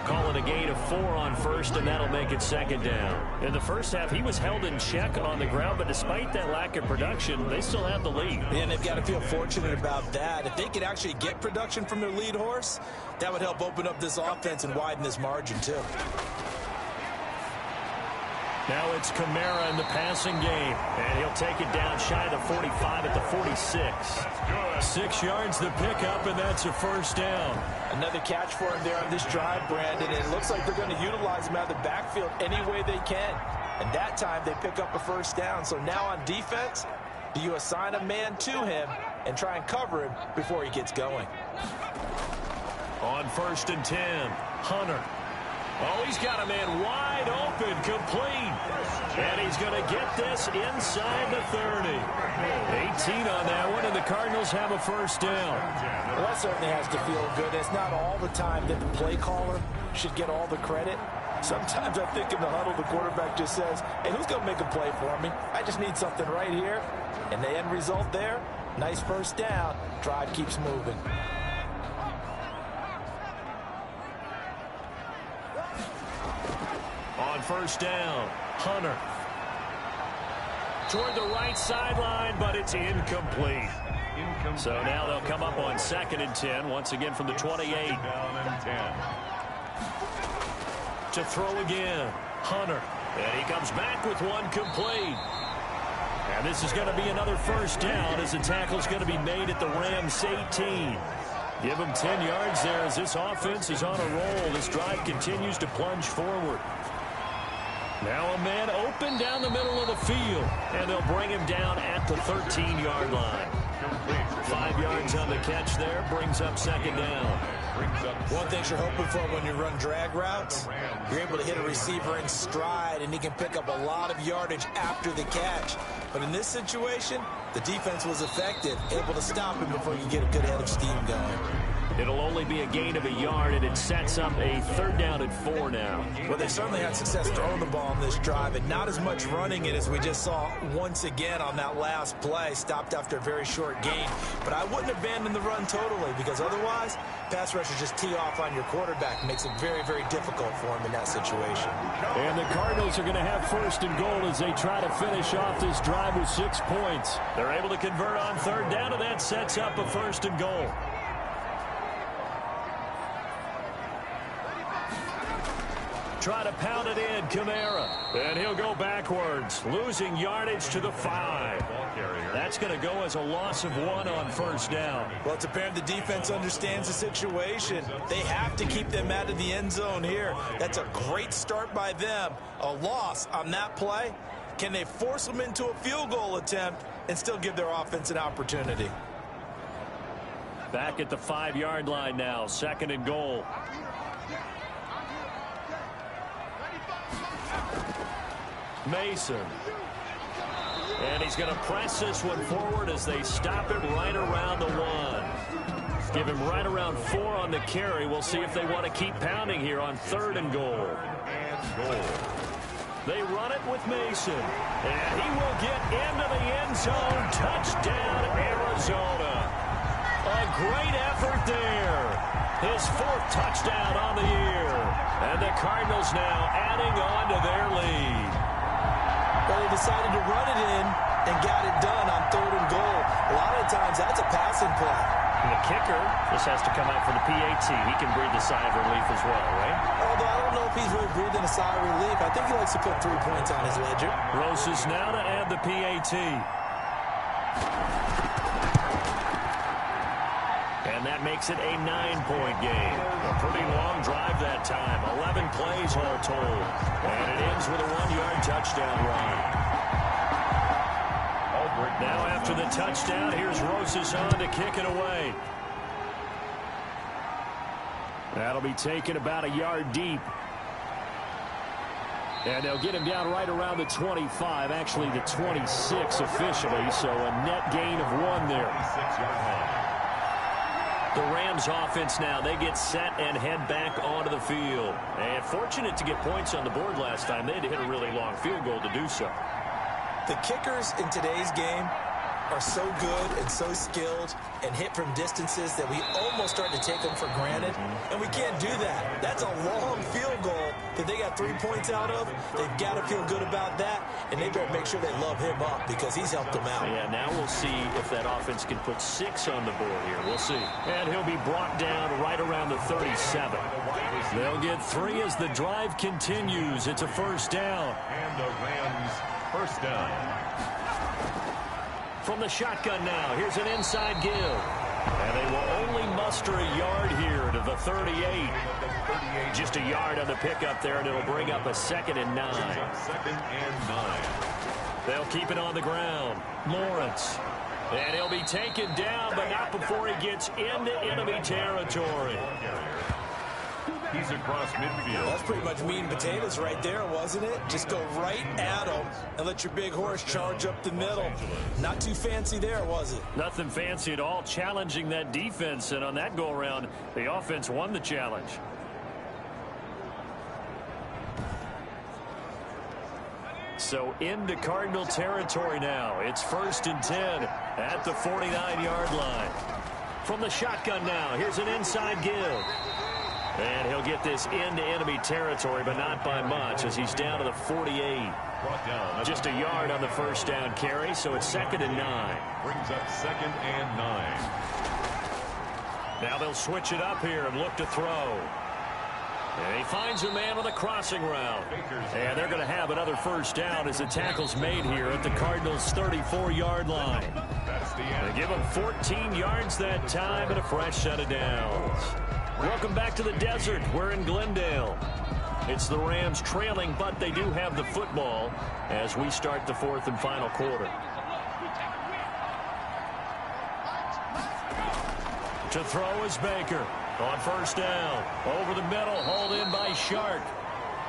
Call it a gain of 4 on 1st, and that'll make it 2nd down. In the first half, he was held in check on the ground, but despite that lack of production, they still have the lead. And they've got to feel fortunate about that. If they could actually get production from their lead horse, that would help open up this offense and widen this margin, too. Now it's Kamara in the passing game, and he'll take it down shy of the 45 at the 46. 6 yards the pickup, and that's a 1st down. Another catch for him there on this drive, Brandon, and it looks like they're going to utilize him out of the backfield any way they can. And that time they pick up a 1st down. So now on defense, do you assign a man to him and try and cover him before he gets going? On 1st and 10, Hunter. Oh, he's got a man wide open, complete. And he's going to get this inside the 30. 18 on that one, and the Cardinals have a 1st down. Well, that certainly has to feel good. It's not all the time that the play caller should get all the credit. Sometimes I think in the huddle, the quarterback just says, hey, who's going to make a play for me? I just need something right here. And the end result there, nice 1st down. Drive keeps moving. On 1st down, Hunter. Toward the right sideline, but it's incomplete. So now they'll come up on 2nd and 10, once again from the 28. Down and 10. To throw again, Hunter. And he comes back with one complete. And this is going to be another 1st down as the tackle's going to be made at the Rams 18. Give them 10 yards there as this offense is on a roll. This drive continues to plunge forward. Now a man open down the middle of the field, and they'll bring him down at the 13-yard line. Incomplete. 5 yards on the catch there. Brings up second down. One thing you're hoping for when you run drag routes, you're able to hit a receiver in stride, and he can pick up a lot of yardage after the catch. But in this situation, the defense was effective, able to stop him before you get a good head of steam going. It'll only be a gain of a yard, and it sets up a 3rd down and 4 now. Well, they certainly had success throwing the ball on this drive, and not as much running it as we just saw once again on that last play. Stopped after a very short gain. But I wouldn't abandon the run totally, because otherwise, pass rushers just tee off on your quarterback. Makes it very, very difficult for him in that situation. And the Cardinals are going to have 1st and goal as they try to finish off this drive with 6 points. They're able to convert on 3rd down, and that sets up a 1st and goal. Try to pound it in, Kamara. And he'll go backwards, losing yardage to the 5. That's going to go as a loss of 1 on 1st down. Well, it's apparent the defense understands the situation. They have to keep them out of the end zone here. That's a great start by them. A loss on that play. Can they force them into a field goal attempt and still give their offense an opportunity? Back at the 5-yard line now, 2nd and goal. Mason. And he's going to press this one forward as they stop him right around the 1. Give him right around 4 on the carry. We'll see if they want to keep pounding here on 3rd and goal. They run it with Mason. And he will get into the end zone. Touchdown, Arizona. A great effort there. His 4th touchdown on the year. And the Cardinals now adding on to their lead. Well, they decided to run it in and got it done on 3rd and goal. A lot of times, that's a passing play. And the kicker just has to come out for the PAT. He can breathe a sigh of relief as well, right? Although I don't know if he's really breathing a sigh of relief. I think he likes to put 3 points on his ledger. Roses now to add the PAT. And that makes it a 9-point game. A pretty long drive that time. 11 plays all told. And it ends with a 1-yard touchdown run. Now after the touchdown, here's Roses on to kick it away. That'll be taken about a yard deep. And they'll get him down right around the 25, actually the 26 officially, so a net gain of 1 there. The Rams offense now, they get set and head back onto the field. And fortunate to get points on the board last time. They had to hit a really long field goal to do so. The kickers in today's game are so good and so skilled and hit from distances that we almost start to take them for granted. And we can't do that. That's a long field goal that they got 3 points out of. They've got to feel good about that, and they better make sure they love him up because he's helped them out. Yeah, now we'll see if that offense can put 6 on the board here. We'll see. And he'll be brought down right around the 37. They'll get 3 as the drive continues. It's a 1st down. And the Rams 1st down. From the shotgun now, here's an inside give. And they will only muster a yard here to the 38. Just a yard on the pickup there, and it'll bring up a 2nd and 9. 2nd and 9. They'll keep it on the ground. Lawrence. And he'll be taken down, but not before he gets into enemy territory. He's across midfield. That's pretty much meat and potatoes right there, wasn't it? Just go right at him and let your big horse charge up the middle. Not too fancy there, was it? Nothing fancy at all, challenging that defense. And on that go-around, the offense won the challenge. So into Cardinal territory now. It's 1st and 10 at the 49-yard line. From the shotgun now, here's an inside give. And he'll get this into enemy territory, but not by much as he's down to the 48. Just a yard on the 1st down carry, so it's 2nd and 9. Brings up 2nd and 9. Now they'll switch it up here and look to throw. And he finds a man on a crossing route. And they're going to have another 1st down as the tackle's made here at the Cardinals' 34-yard line. They give him 14 yards that time and a fresh set of downs. Welcome back to the desert. We're in Glendale. It's the Rams trailing, but they do have the football as we start the 4th and final quarter. To throw is Baker. On first down. Over the middle. Hauled in by Shark.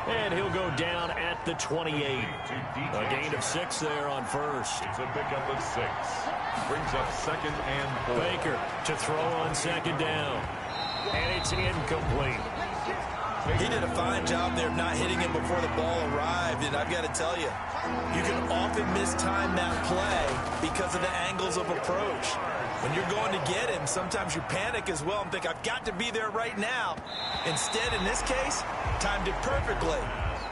And he'll go down at the 28. A gain of 6 there on first. It's a pickup of 6. Brings up second and 4. Baker to throw on second down. And it's incomplete. He did a fine job there of not hitting him before the ball arrived. And I've got to tell you, you can often mistime that play because of the angles of approach. When you're going to get him, sometimes you panic as well and think, I've got to be there right now. Instead, in this case, timed it perfectly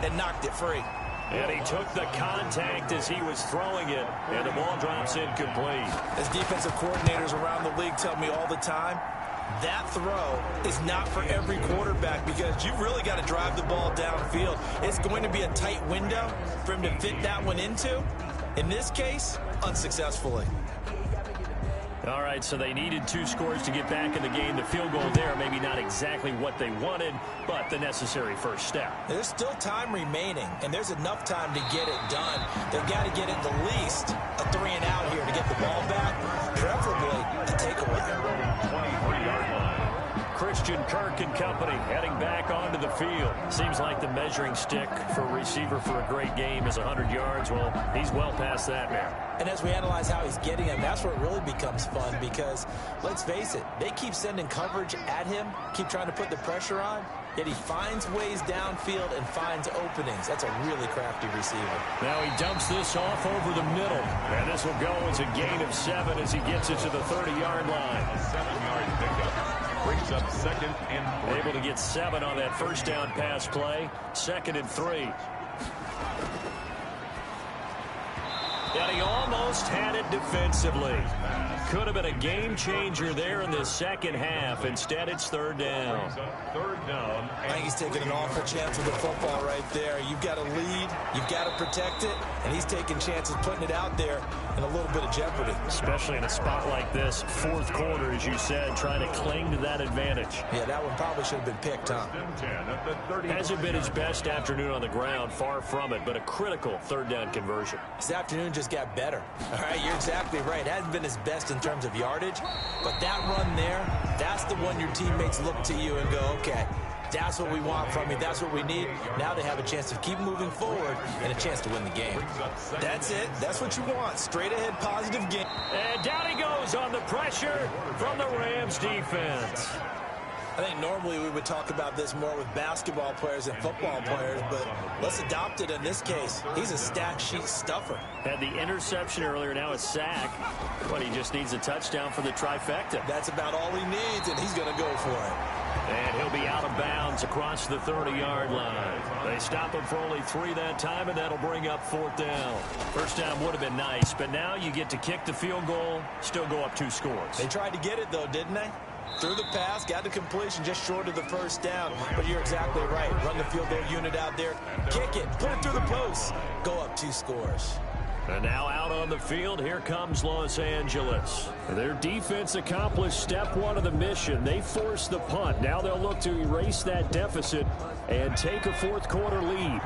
and knocked it free. And he took the contact as he was throwing it, and the ball drops incomplete. As defensive coordinators around the league tell me all the time, that throw is not for every quarterback because you've really got to drive the ball downfield. It's going to be a tight window for him to fit that one into. In this case, unsuccessfully. All right, so they needed 2 scores to get back in the game. The field goal there, maybe not exactly what they wanted, but the necessary first step. There's still time remaining, and there's enough time to get it done. They've got to get at the least a 3-and-out here to get the ball back, preferably a takeaway. 23-yard line. Christian Kirk and company heading back onto the field. Seems like the measuring stick for a receiver for a great game is 100 yards. Well, he's well past that now. And as we analyze how he's getting him, that's where it really becomes fun because, let's face it, they keep sending coverage at him, keep trying to put the pressure on, yet he finds ways downfield and finds openings. That's a really crafty receiver. Now he dumps this off over the middle. And this will go as a gain of 7 as he gets it to the 30-yard line. A 7-yard pickup. Brings up second and 3. Able to get 7 on that first down pass play. 2nd and 3. And he almost had it defensively. Could have been a game changer there in the second half. Instead, it's 3rd down. Third down. I think he's taking an awful chance with the football right there. You've got to lead, you've got to protect it, and he's taking chances putting it out there in a little bit of jeopardy. Especially in a spot like this, 4th quarter, as you said, trying to cling to that advantage. Yeah, that one probably should have been picked, huh? Hasn't been his best afternoon on the ground, far from it, but a critical 3rd down conversion. This afternoon just got better. All right, you're exactly right. It hasn't been his best in terms of yardage, but that run there, that's the one your teammates look to you and go, okay, that's what we want from you. That's what we need. Now they have a chance to keep moving forward and a chance to win the game. That's it. That's what you want. Straight ahead positive game. And down he goes on the pressure from the Rams defense. I think normally we would talk about this more with basketball players than football players, but let's adopt it in this case. He's a stat sheet stuffer. Had the interception earlier, now a sack. But he just needs a touchdown for the trifecta. That's about all he needs, and he's going to go for it. And he'll be out of bounds across the 30-yard line. They stop him for only 3 that time, and that'll bring up 4th down. First down would have been nice, but now you get to kick the field goal, still go up 2 scores. They tried to get it, though, didn't they? Threw the pass, got the completion just short of the first down. But you're exactly right. Run the field goal unit out there. Kick it. Put it through the post. Go up 2 scores. And now out on the field, here comes Los Angeles. Their defense accomplished step 1 of the mission. They forced the punt. Now they'll look to erase that deficit and take a 4th quarter lead.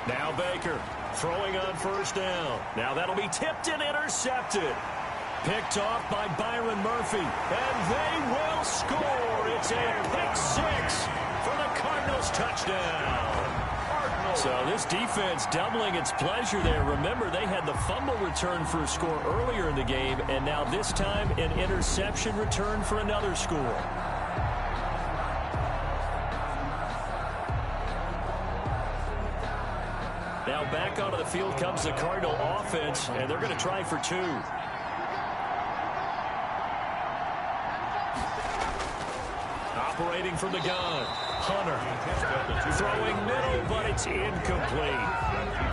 Now Baker throwing on first down. Now that'll be tipped and intercepted. Picked off by Byron Murphy. And they will score. It's a pick 6 for the Cardinals touchdown. So this defense doubling its pleasure there. Remember, they had the fumble return for a score earlier in the game, and now this time an interception return for another score. Now back onto the field comes the Cardinal offense, and they're going to try for 2. Operating from the gun, Hunter. Throwing middle, but it's incomplete.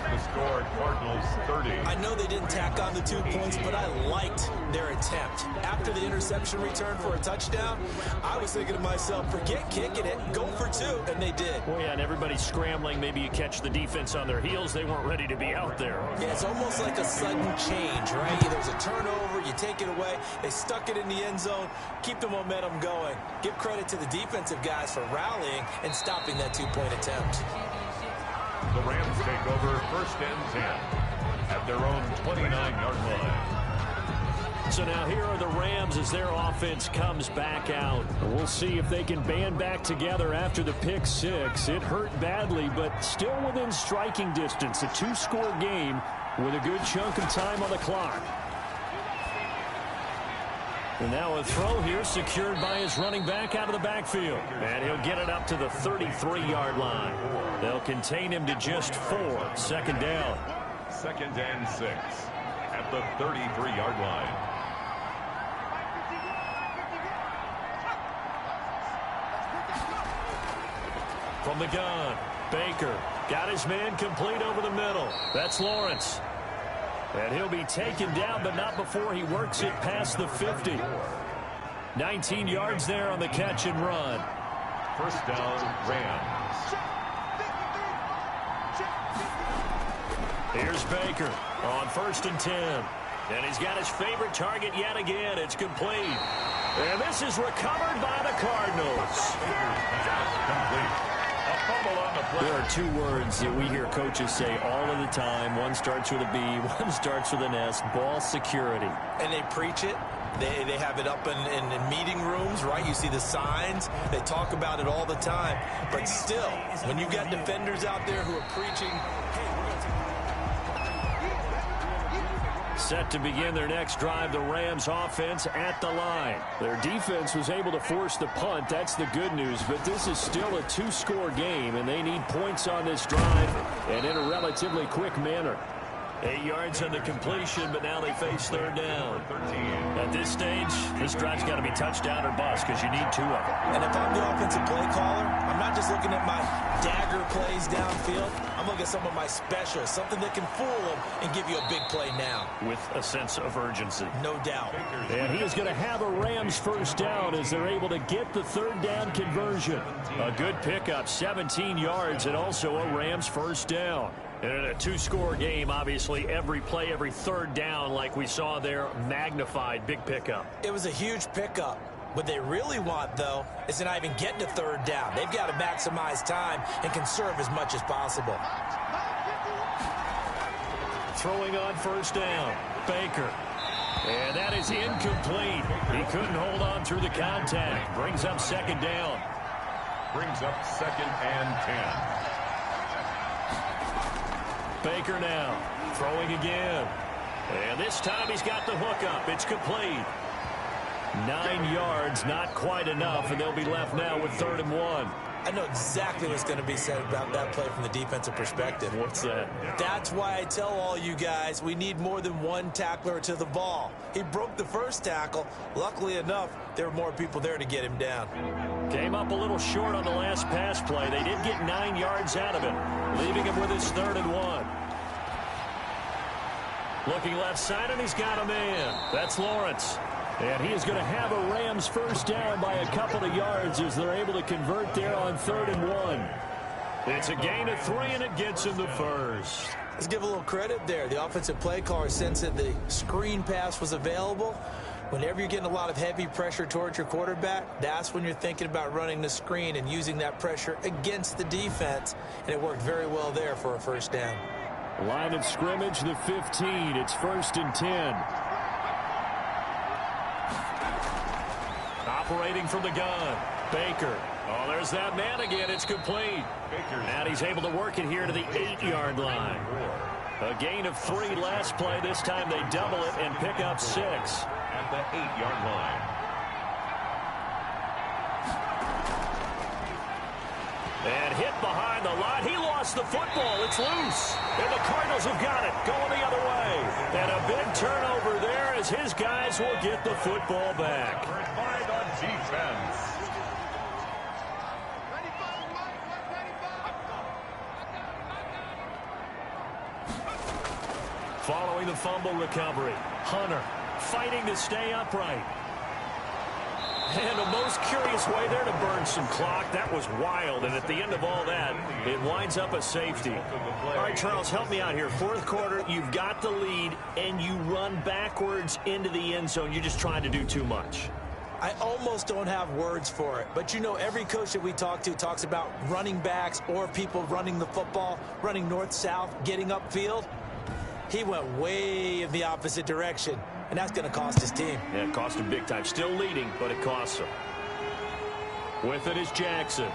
The score, Cardinals 30. I know they didn't tack on the 2 points, but I liked their attempt. After the interception return for a touchdown, I was thinking to myself, forget kicking it, go for 2, and they did. Well, yeah, and everybody's scrambling. Maybe you catch the defense on their heels. They weren't ready to be out there. Yeah, it's almost like a sudden change, right? There's a turnover, you take it away, they stuck it in the end zone, keep the momentum going. Give credit to the defensive guys for rallying and stopping that 2-point attempt. The Rams take over 1st and 10. at their own 29-yard line. So now here are the Rams as their offense comes back out. We'll see if they can band back together after the pick six. It hurt badly, but still within striking distance. A two-score game with a good chunk of time on the clock. And now a throw here secured by his running back out of the backfield. And he'll get it up to the 33-yard line. They'll contain him to just 4. Second down. 2nd and 6 at the 33-yard line. From the gun, Baker got his man complete over the middle. That's Lawrence. And he'll be taken down, but not before he works it past the 50. 19 yards there on the catch and run. First down, Rams. Here's Baker on 1st and 10. And he's got his favorite target yet again. It's complete. And this is recovered by the Cardinals. Complete. A fumble on the play. There are 2 words that we hear coaches say all of the time. One starts with a B, one starts with an S. Ball security. And they preach it. They have it up in meeting rooms, right? You see the signs. They talk about it all the time. But still, when you got defenders out there who are preaching, hey, we're going to Set to begin their next drive, the Rams offense at the line. Their defense was able to force the punt. That's the good news, but this is still a 2-score game, and they need points on this drive and in a relatively quick manner. 8 yards on the completion, but now they face 3rd down. At this stage, this drive's got to be touchdown or bust because you need 2 of them. And if I'm the offensive play caller, I'm not just looking at my dagger plays downfield. I'm looking at some of my specials, something that can fool them and give you a big play now. With a sense of urgency. No doubt. And he is going to have a Rams first down as they're able to get the 3rd down conversion. A good pickup, 17 yards, and also a Rams first down. And in a 2-score game, obviously, every play, every 3rd down, like we saw there, magnified. Big pickup. It was a huge pickup. What they really want, though, is to not even get to 3rd down. They've got to maximize time and conserve as much as possible. Throwing on 1st down, Baker. And that is incomplete. He couldn't hold on through the contact. Brings up 2nd down. Brings up 2nd and 10. Baker now throwing again. And this time he's got the hook up. It's complete. 9 yards, not quite enough, and they'll be left now with 3rd and 1. I know exactly what's going to be said about that play from the defensive perspective. What's that? That's why I tell all you guys we need more than one tackler to the ball. He broke the first tackle. Luckily enough, there were more people there to get him down. Came up a little short on the last pass play. They did get 9 yards out of it, leaving him with his 3rd and 1. Looking left side, and he's got a man. That's Lawrence. And he is going to have a Rams first down by a couple of yards as they're able to convert there on 3rd and 1. It's a gain of 3, and it gets him the first. Let's give a little credit there. The offensive play caller sensed that the screen pass was available. Whenever you're getting a lot of heavy pressure towards your quarterback, that's when you're thinking about running the screen and using that pressure against the defense. And it worked very well there for a first down. Line of scrimmage, the 15. It's 1st and 10. Operating from the gun, Baker. Oh, there's that man again. It's complete. And he's able to work it here to the 8-yard line. A gain of 3 last play. This time they double it and pick up 6. At the 8-yard line. And hit behind the line. He lost the football. It's loose. And the Cardinals have got it. Going the other way. And a big turnover there as his guys will get the football back. Refined on defense. Following the fumble recovery, Hunter fighting to stay upright. And a most curious way there to burn some clock. That was wild, and at the end of all that, it winds up a safety. All right, Charles, help me out here. 4th quarter, you've got the lead, and you run backwards into the end zone. You're just trying to do too much. I almost don't have words for it, but you know every coach that we talk to talks about running backs or people running the football, running north-south, getting upfield. He went way in the opposite direction, and that's going to cost his team. Yeah, it cost him big time. Still leading, but it costs him. With it is Jackson.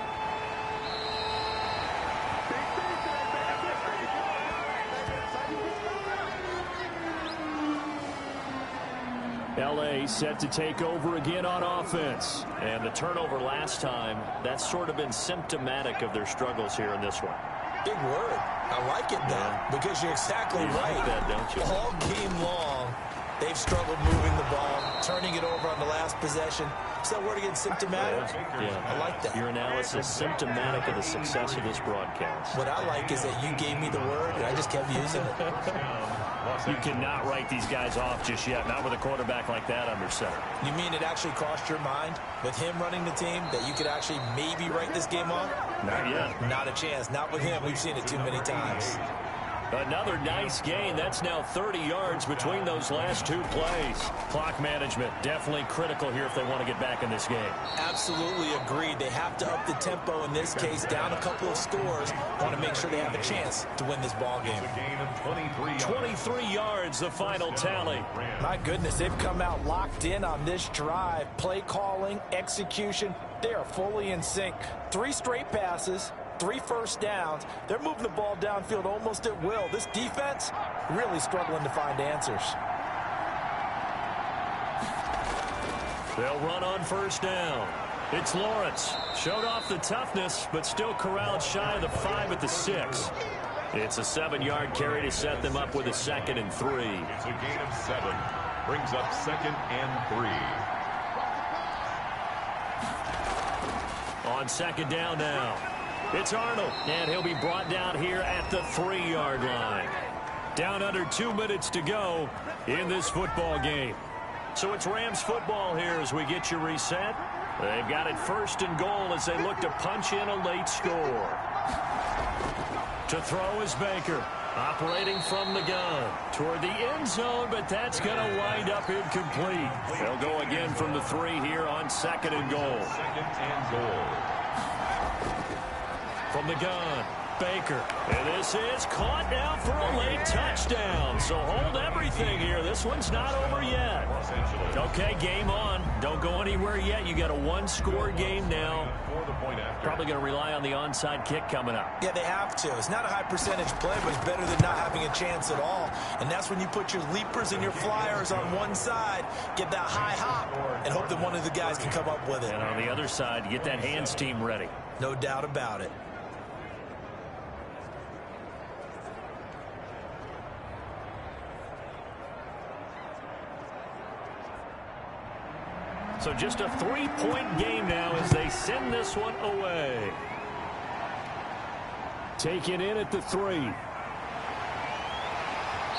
L.A. set to take over again on offense. And the turnover last time, that's sort of been symptomatic of their struggles here in this one. Big word. I like it, though, because you're exactly right. Like that, don't you? All game long, they've struggled moving the ball, turning it over on the last possession. Is that word again, symptomatic? Yeah. I like that. Your analysis symptomatic of the success of this broadcast. What I like is that you gave me the word, and I just kept using it. You cannot write these guys off just yet, not with a quarterback like that under center. You mean it actually crossed your mind with him running the team that you could actually maybe write this game off? Not yet. Not a chance. Not with him. We've seen it too many times. Another nice gain. That's now 30 yards between those last two plays. Clock management definitely critical here if they want to get back in this game. Absolutely agreed. They have to up the tempo in this case, down a couple of scores. Want to make sure they have a chance to win this ball game. 23 yards, the final tally. My goodness, they've come out locked in on this drive. Play calling, execution, they are fully in sync. 3 straight passes. 3 first downs. They're moving the ball downfield almost at will. This defense really struggling to find answers. They'll run on first down. It's Lawrence. Showed off the toughness, but still corralled shy of the 5 at the 6. It's a 7-yard carry to set them up with a 2nd and 3. It's a gain of 7. Brings up 2nd and 3. On 2nd down now. It's Arnold, and he'll be brought down here at the 3-yard line. Down under 2 minutes to go in this football game. So it's Rams football here as we get you reset. They've got it 1st and goal as they look to punch in a late score. To throw is Baker, operating from the gun toward the end zone, but that's going to wind up incomplete. They'll go again from the 3 here on 2nd and goal. 2nd and goal. From the gun, Baker. And this is caught now for a late touchdown. So hold everything here. This one's not over yet. Okay, game on. Don't go anywhere yet. You got a 1-score game now. Probably going to rely on the onside kick coming up. Yeah, they have to. It's not a high percentage play, but it's better than not having a chance at all. And that's when you put your leapers and your flyers on one side, get that high hop, and hope that one of the guys can come up with it. And on the other side, get that hands team ready. No doubt about it. So just a 3-point game now as they send this one away. Take it in at the 3.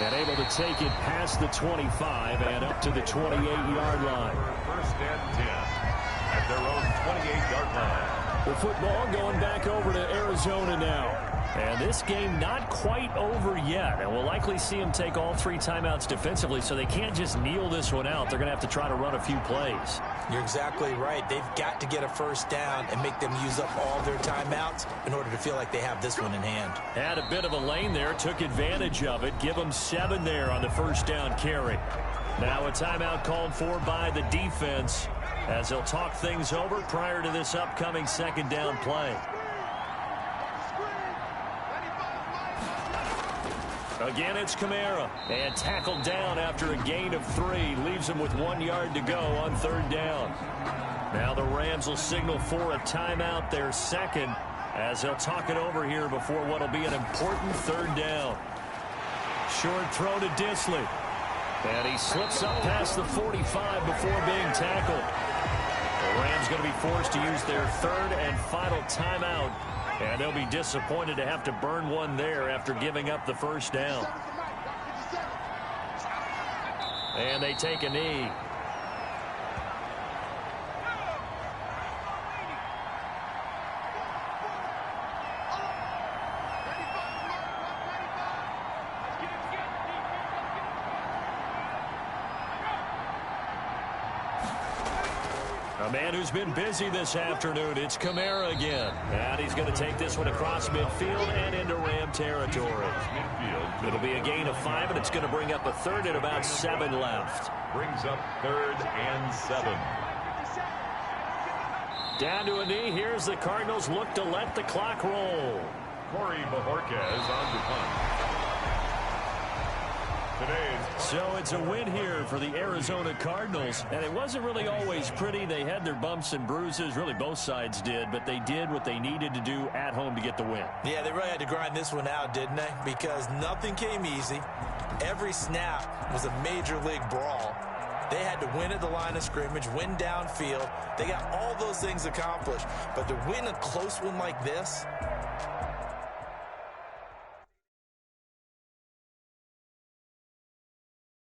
And able to take it past the 25 and up to the 28-yard line. 1st and 10 at their own 28-yard line. The football going back over to Arizona now. And this game not quite over yet. And we'll likely see them take all 3 timeouts defensively, so they can't just kneel this one out. They're going to have to try to run a few plays. You're exactly right. They've got to get a 1st down and make them use up all their timeouts in order to feel like they have this one in hand. Had a bit of a lane there, took advantage of it. Give them 7 there on the 1st down carry. Now a timeout called for by the defense as they'll talk things over prior to this upcoming 2nd down play. Again, it's Kamara, and tackled down after a gain of 3. Leaves him with 1 yard to go on 3rd down. Now the Rams will signal for a timeout, their 2nd, as they'll talk it over here before what will be an important 3rd down. Short throw to Disley. And he slips up past the 45 before being tackled. The Rams going to be forced to use their 3rd and final timeout. And they'll be disappointed to have to burn one there after giving up the 1st down. And they take a knee. A man who's been busy this afternoon. It's Kamara again. And he's going to take this one across midfield and into Ram territory. It'll be a gain of 5, and it's going to bring up a third and about 7 left. Brings up 3rd and 7. Down to a knee. Here's the Cardinals look to let the clock roll. Corey Bajorquez on the punt. So it's a win here for the Arizona Cardinals, and it wasn't really always pretty. They had their bumps and bruises, really both sides did, but they did what they needed to do at home to get the win. Yeah, they really had to grind this one out, didn't they? Because nothing came easy. Every snap was a major league brawl. They had to win at the line of scrimmage, win downfield. They got all those things accomplished. But to win a close one like this,